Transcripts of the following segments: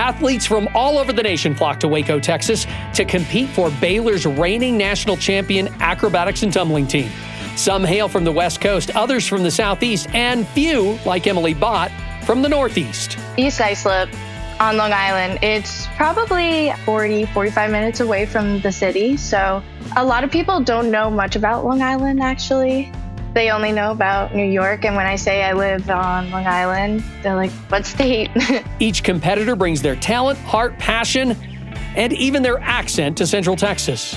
Athletes from all over the nation flock to Waco, Texas to compete for Baylor's reigning national champion acrobatics and tumbling team. Some hail from the West Coast, others from the Southeast, and few, like Emily Bott, from the Northeast. East Islip on Long Island. It's probably 45 minutes away from the city. So a lot of people don't know much about Long Island, actually. They only know about New York. And when I say I live on Long Island, they're like, what state? Each competitor brings their talent, heart, passion, and even their accent to Central Texas.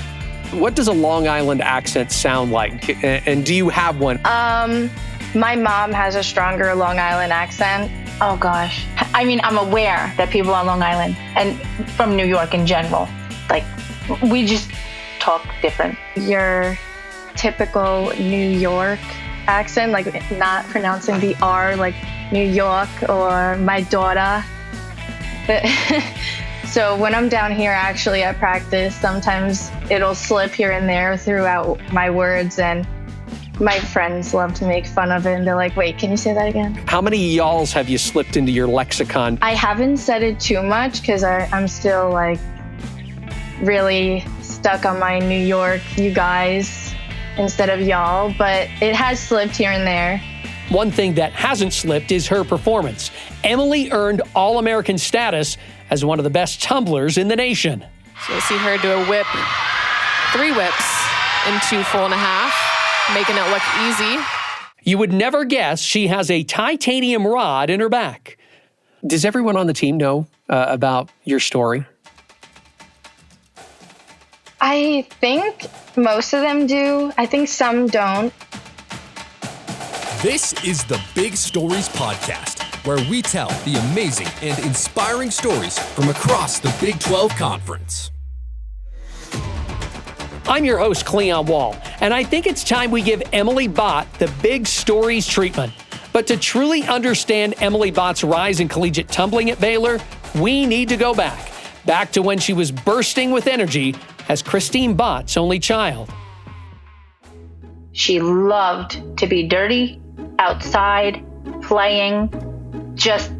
What does a Long Island accent sound like? And do you have one? My mom has a stronger Long Island accent. Oh, gosh. I mean, I'm aware that people on Long Island and from New York in general, like, we just talk different. Your typical New York accent, like not pronouncing the R, like New York or my daughter. So when I'm down here, actually, at practice, sometimes it'll slip here and there throughout my words, and my friends love to make fun of it, and they're like, wait, can you say that again? How many y'alls have you slipped into your lexicon? I haven't said it too much because I'm still like really stuck on my New York, you guys, instead of y'all, but it has slipped here and there. One thing that hasn't slipped is her performance. Emily earned All-American status as one of the best tumblers in the nation. So you'll see her do a whip, 3 whips in 2 full and a half, making it look easy. You would never guess she has a titanium rod in her back. Does everyone on the team know about your story? I think most of them do. I think some don't. This is the Big Stories Podcast, where we tell the amazing and inspiring stories from across the Big 12 Conference. I'm your host, Cleon Wall, and I think it's time we give Emily Bott the Big Stories treatment. But to truly understand Emily Bott's rise in collegiate tumbling at Baylor, we need to go back to when she was bursting with energy as Christine Bott's only child. She loved to be dirty, outside, playing, just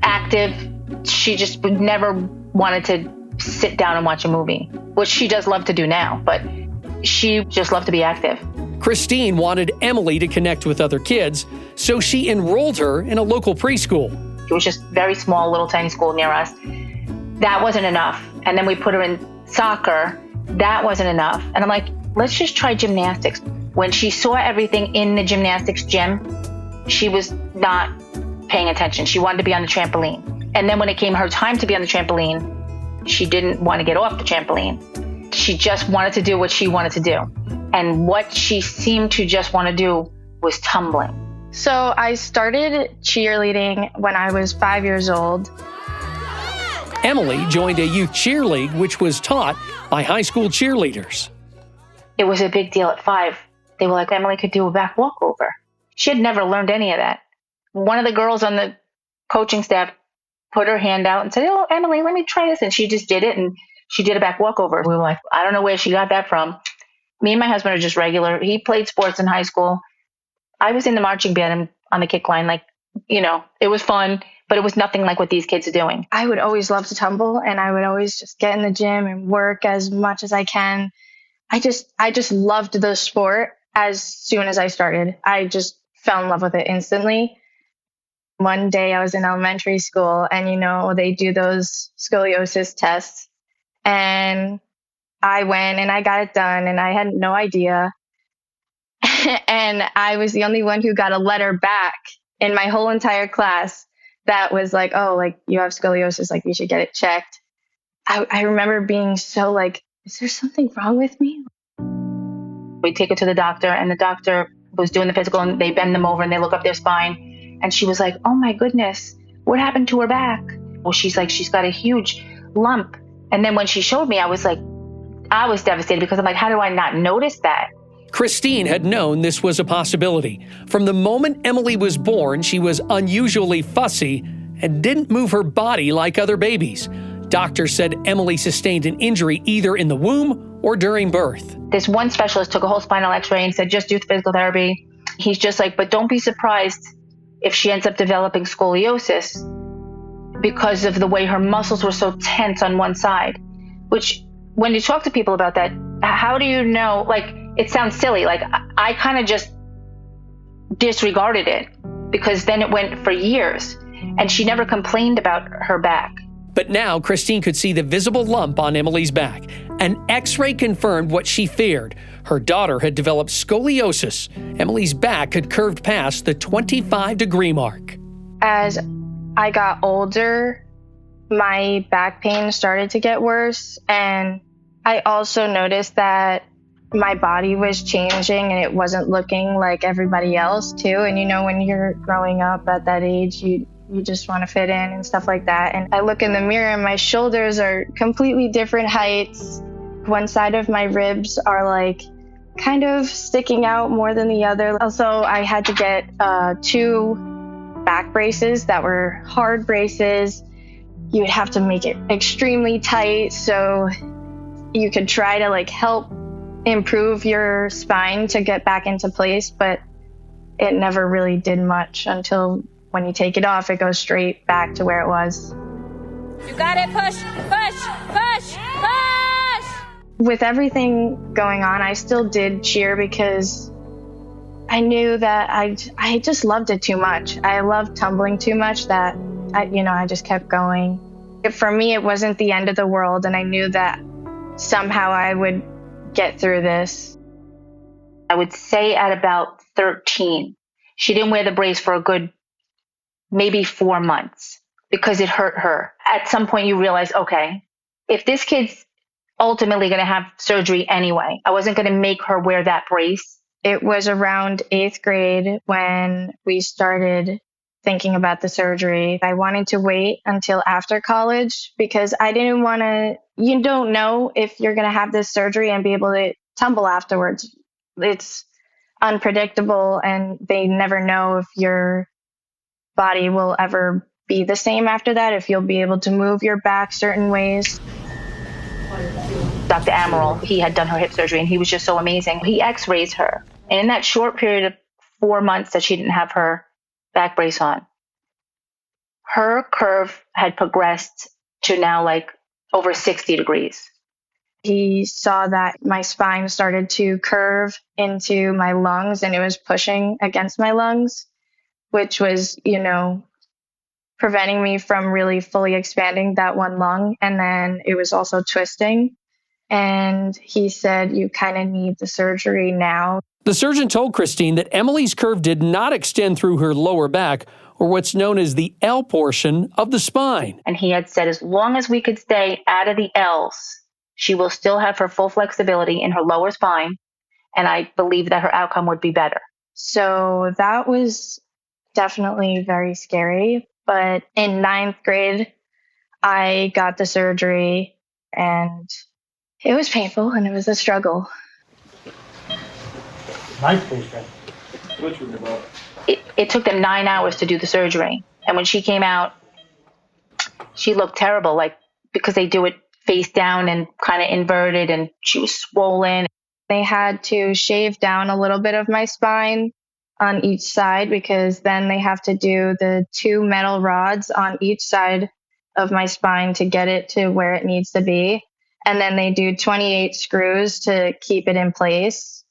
active. She just never wanted to sit down and watch a movie, which she does love to do now, but she just loved to be active. Christine wanted Emily to connect with other kids, so she enrolled her in a local preschool. It was just very small, little tiny school near us. That wasn't enough. And then we put her in soccer. That wasn't enough. And I'm like, let's just try gymnastics. When she saw everything in the gymnastics gym, she was not paying attention. She wanted to be on the trampoline. And then when it came her time to be on the trampoline, she didn't want to get off the trampoline. She just wanted to do what she wanted to do. And what she seemed to just want to do was tumbling. So I started cheerleading when I was 5 years old. Emily joined a youth cheer league, which was taught by high school cheerleaders. It was a big deal at 5. They were like, Emily could do a back walkover. She had never learned any of that. One of the girls on the coaching staff put her hand out and said, oh, Emily, let me try this. And she just did it, and she did a back walkover. We were like, I don't know where she got that from. Me and my husband are just regular. He played sports in high school. I was in the marching band on the kick line. Like, you know, it was fun, but it was nothing like what these kids are doing. I would always love to tumble, and I would always just get in the gym and work as much as I can. I just loved the sport as soon as I started. I just fell in love with it instantly. One day I was in elementary school, and, you know, they do those scoliosis tests, and I went and I got it done, and I had no idea. And I was the only one who got a letter back in my whole entire class that was like, oh, like, you have scoliosis, like, you should get it checked. I remember being so like, is there something wrong with me? We take her to the doctor, and the doctor was doing the physical, and they bend them over and they look up their spine. And she was like, oh my goodness, what happened to her back? Well, she's like, she's got a huge lump. And then when she showed me, I was devastated, because I'm like, how do I not notice that? Christine had known this was a possibility. From the moment Emily was born, she was unusually fussy and didn't move her body like other babies. Doctors said Emily sustained an injury either in the womb or during birth. This one specialist took a whole spinal x-ray and said, just do physical therapy. He's just like, but don't be surprised if she ends up developing scoliosis. because of the way her muscles were so tense on one side, which when you talk to people about that, how do you know? Like, it sounds silly. Like, I kind of just disregarded it because then it went for years and she never complained about her back. But now Christine could see the visible lump on Emily's back. An X-ray confirmed what she feared. Her daughter had developed scoliosis. Emily's back had curved past the 25-degree mark. As I got older, my back pain started to get worse, and I also noticed that my body was changing and it wasn't looking like everybody else too. And when you're growing up at that age, you just want to fit in and stuff like that. And I look in the mirror and my shoulders are completely different heights. One side of my ribs are like kind of sticking out more than the other. Also, I had to get 2 back braces that were hard braces. You would have to make it extremely tight so you could try to help improve your spine to get back into place, but it never really did much until when you take it off, it goes straight back to where it was. You got it, push, push, push, push! With everything going on, I still did cheer because I knew that I just loved it too much. I loved tumbling too much that I just kept going. For me, it wasn't the end of the world, and I knew that somehow I would get through this. I would say at about 13, she didn't wear the brace for a good maybe 4 months because it hurt her. At some point you realize, okay, if this kid's ultimately going to have surgery anyway, I wasn't going to make her wear that brace. It was around 8th grade when we started thinking about the surgery. I wanted to wait until after college because I didn't want to, you don't know if you're going to have this surgery and be able to tumble afterwards. It's unpredictable and they never know if your body will ever be the same after that, if you'll be able to move your back certain ways. Dr. Amaral, he had done her hip surgery and he was just so amazing. He x-rays her. And in that short period of 4 months that she didn't have her back brace on, her curve had progressed to now over 60 degrees. He saw that my spine started to curve into my lungs and it was pushing against my lungs, which was, preventing me from really fully expanding that one lung. And then it was also twisting. And he said, you kind of need the surgery now. The surgeon told Christine that Emily's curve did not extend through her lower back, or what's known as the L portion of the spine. And he had said, as long as we could stay out of the L's, she will still have her full flexibility in her lower spine. And I believe that her outcome would be better. So that was definitely very scary. But in 9th grade, I got the surgery and it was painful and it was a struggle. It took them 9 hours to do the surgery. And when she came out, she looked terrible, because they do it face down and kind of inverted, and she was swollen. They had to shave down a little bit of my spine on each side because then they have to do the 2 metal rods on each side of my spine to get it to where it needs to be. And then they do 28 screws to keep it in place.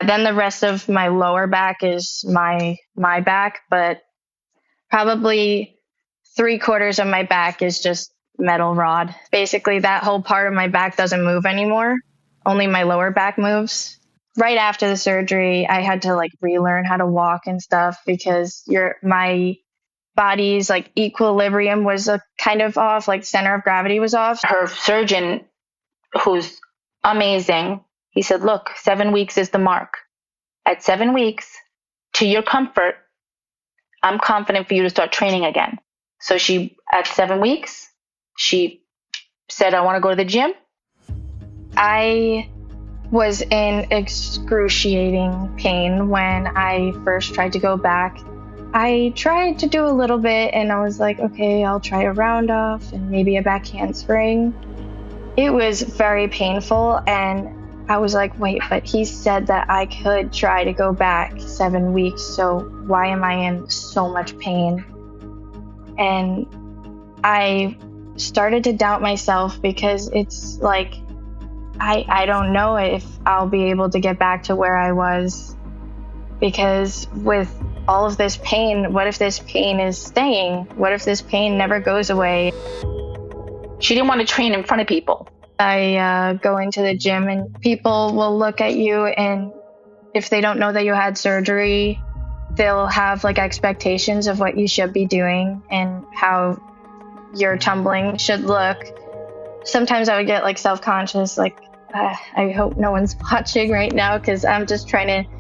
Then the rest of my lower back is my back, but probably 3/4 of my back is just metal rod. Basically, that whole part of my back doesn't move anymore. Only my lower back moves. Right after the surgery, I had to relearn how to walk and stuff because my body's equilibrium was kind of off, center of gravity was off. Her surgeon, who's amazing, he said, look, 7 weeks is the mark. At 7 weeks, to your comfort, I'm confident for you to start training again. So at 7 weeks, she said, I want to go to the gym. I was in excruciating pain when I first tried to go back. I tried to do a little bit and I was like, okay, I'll try a round off and maybe a back handspring. It was very painful and I was like, wait, but he said that I could try to go back 7 weeks, so why am I in so much pain? And I started to doubt myself because it's like, I don't know if I'll be able to get back to where I was, because with all of this pain, what if this pain is staying? What if this pain never goes away? She didn't want to train in front of people. I go into the gym and people will look at you, and if they don't know that you had surgery, they'll have like expectations of what you should be doing and how your tumbling should look. Sometimes I would get like self-conscious, like I hope no one's watching right now, because I'm just trying to,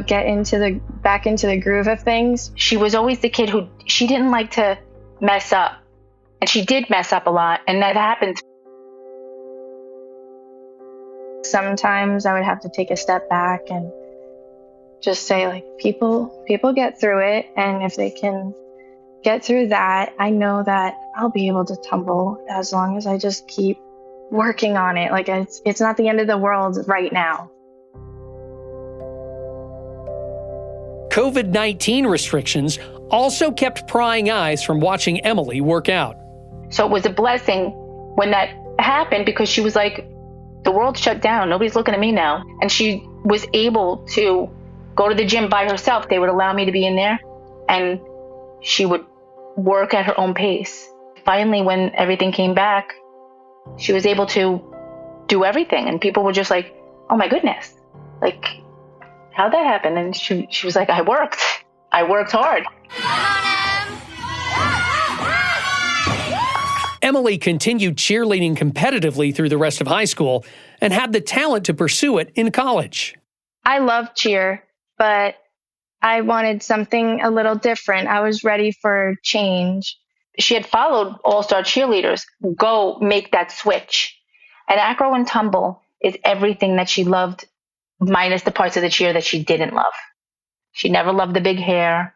get back into the groove of things. She was always the kid who, she didn't like to mess up. And she did mess up a lot, and that happened. Sometimes I would have to take a step back and just say, like, people get through it, and if they can get through that, I know that I'll be able to tumble as long as I just keep working on it. Like, it's not the end of the world right now. COVID-19 restrictions also kept prying eyes from watching Emily work out. So it was a blessing when that happened, because she was like, the world shut down. Nobody's looking at me now. And she was able to go to the gym by herself. They would allow me to be in there, and she would work at her own pace. Finally, when everything came back, she was able to do everything. And people were just like, oh my goodness, like, how'd that happen? And she was like, I worked hard. Emily continued cheerleading competitively through the rest of high school and had the talent to pursue it in college. I love cheer, but I wanted something a little different. I was ready for change. She had followed all-star cheerleaders go make that switch. And acro and tumble is everything that she loved, minus the parts of the cheer that she didn't love. She never loved the big hair.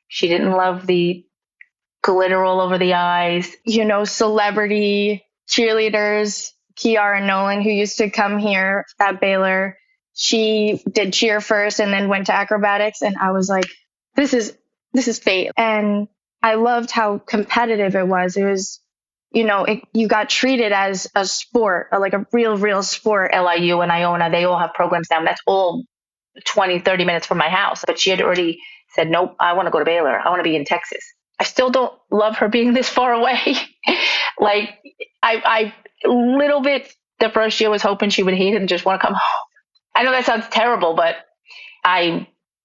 She didn't love the glitter all over the eyes. Celebrity cheerleaders, Kiara Nolan, who used to come here at Baylor, she did cheer first and then went to acrobatics. And I was like, this is fate. And I loved how competitive it was. It was, you got treated as a sport, like a real sport. LIU and Iona, they all have programs now. That's all 20, 30 minutes from my house. But she had already said, nope, I want to go to Baylor. I want to be in Texas. I still don't love her being this far away. Like, I little bit the first year was hoping she would hate it and just want to come home. I know that sounds terrible, but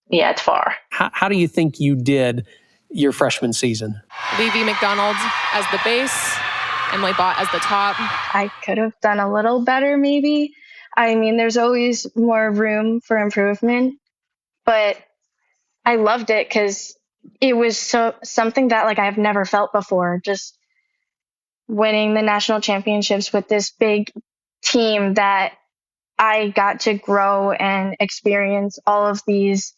it's far. How do you think you did your freshman season? Levy McDonald as the base, Emily Bott as the top. I could have done a little better, maybe. I mean, there's always more room for improvement, but I loved it because it was something that like I've never felt before. Just winning the national championships with this big team that I got to grow and experience all of these,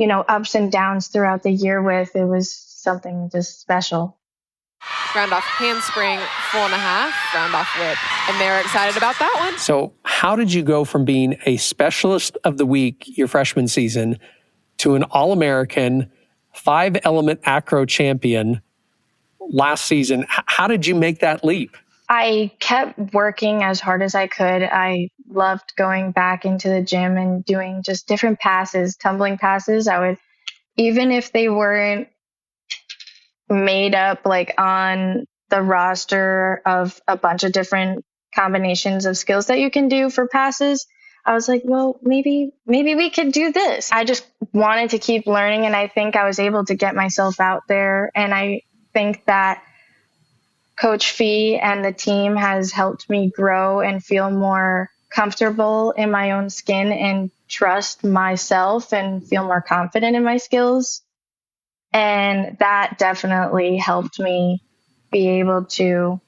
ups and downs throughout the year with. It was something just special. Round off handspring, 4.5, round off whip. And they're excited about that one. So how did you go from being a specialist of the week your freshman season to an All-American 5-element acro champion last season? How did you make that leap? I kept working as hard as I could. I loved going back into the gym and doing just different passes, tumbling passes. I would, even if they weren't made up like on the roster of a bunch of different combinations of skills that you can do for passes, I was like, well, maybe we could do this. I just wanted to keep learning, and I think I was able to get myself out there. And I think that Coach Fee and the team has helped me grow and feel more comfortable in my own skin and trust myself and feel more confident in my skills. And that definitely helped me be able to,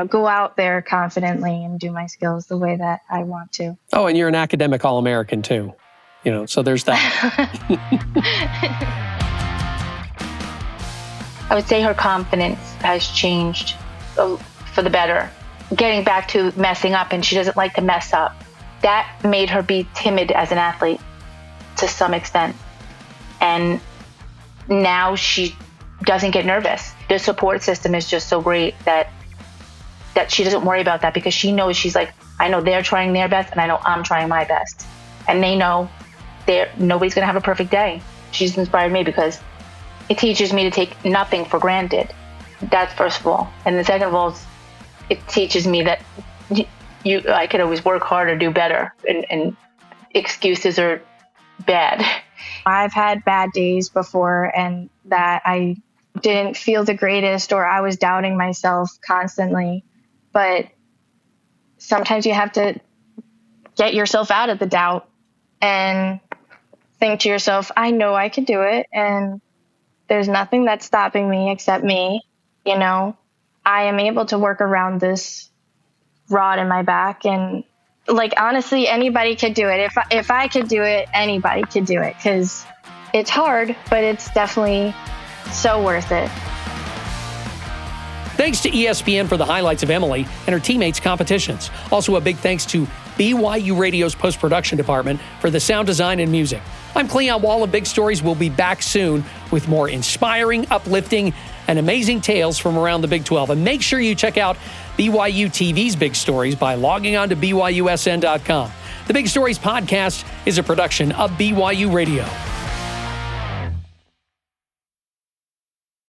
go out there confidently and do my skills the way that I want to. Oh, and you're an academic All-American too, so there's that. I would say her confidence has changed for the better. Getting back to messing up, and she doesn't like to mess up. That made her be timid as an athlete to some extent. And now she doesn't get nervous. The support system is just so great that she doesn't worry about that, because she knows, she's like, I know they're trying their best and I know I'm trying my best. And they know nobody's going to have a perfect day. She's inspired me because it teaches me to take nothing for granted. That's first of all. And the second of all, it teaches me that I could always work harder, do better, and excuses are bad. I've had bad days before, and that I didn't feel the greatest, or I was doubting myself constantly. But sometimes you have to get yourself out of the doubt and think to yourself, I know I can do it, and there's nothing that's stopping me except me. You know, I am able to work around this rod in my back, and like, honestly, anybody could do it. If I could do it, anybody could do it, because it's hard, but it's definitely so worth it. Thanks to ESPN for the highlights of Emily and her teammates' competitions. Also, a big thanks to BYU Radio's post-production department for the sound design and music. I'm Cleon Wall of Big Stories. We'll be back soon with more inspiring, uplifting, and amazing tales from around the Big 12. And make sure you check out BYUTV's Big Stories by logging on to BYUSN.com. The Big Stories podcast is a production of BYU Radio.